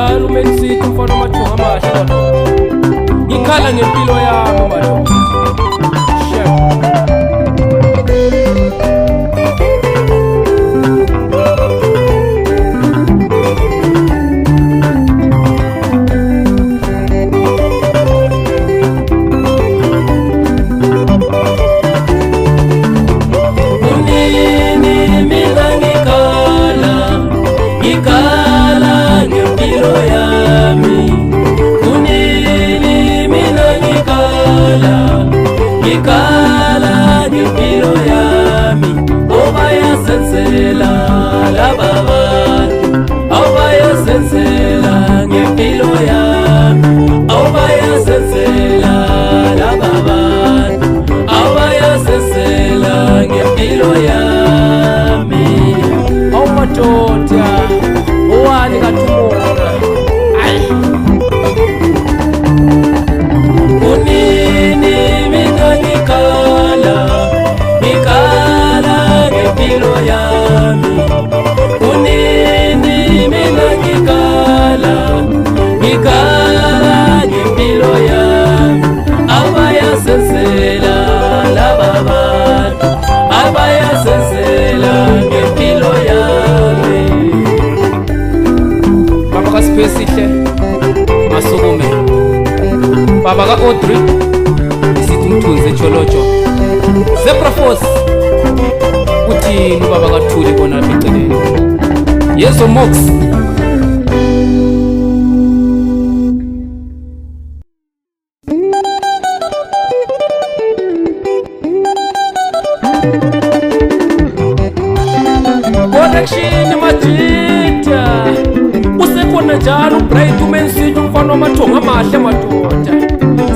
njalo umesithi mfana amathunga amahle ngikhala ngempilo yami madoda. Ngikhala ngempilo yami, obayasenzela laba bantu, obayasenzela ngempilo yami, obayasenzela laba bantu, obayasenzela ngempilo yami. Awumadoda owani kathumona Sihle masukume baba ka Audrey isithi umthunzi ejolojo Zebra Force uthini baba kaThuli bona lapha eceleni Yezo Mox correction majita usekhona njalo ubright umensithi umfana wamathonga amahle madoda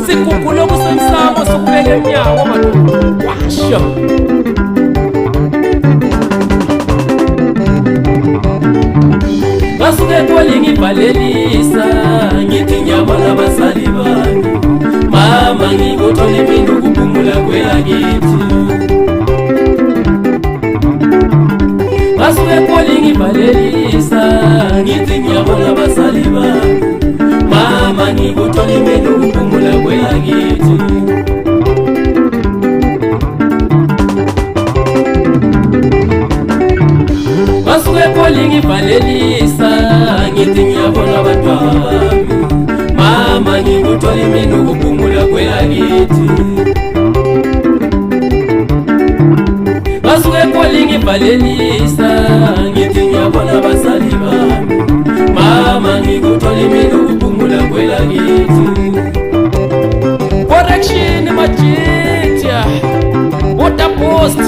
sikhukhule kusemsamo sokubeka emnyango madoda washo ngasuke kolingi ivalelisa ngithi ngiyabona abazali bami mama ngikuthola imini ukuphumula kwelakithi ngasuke kolingi ivalelisa ngithi ngiyabona abazali bami mama ngikuthola imini ukuphumula kwelakithi ngasuke kolingi ivalelisa ngithi ngiyabona abantwana bami mama ngikuthola imini ukuphumula kwelakithi ngasuke kolingi ivalelisa ngithi ngiyabona abazali bami mama ngikuthola imini ukuphumula kwelakithi correction majita water post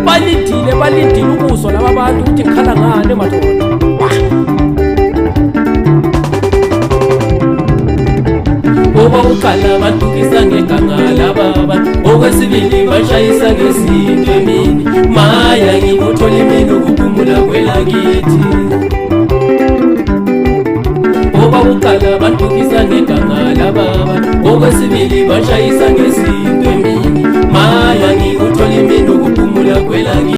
balindile ukuzwa laba bantu ukuthi ngikhala ngane madoda Oba uqala batukisa ngegangala baba okwesibili bashayisa ngezinto emini maya ngikuthola imini ukuphumula kwelakithi Oba uqala batukisa ngegangala baba okwesibili bashayisa ngezinto emini maya ngikuthola imini ukuphumula kwelakithi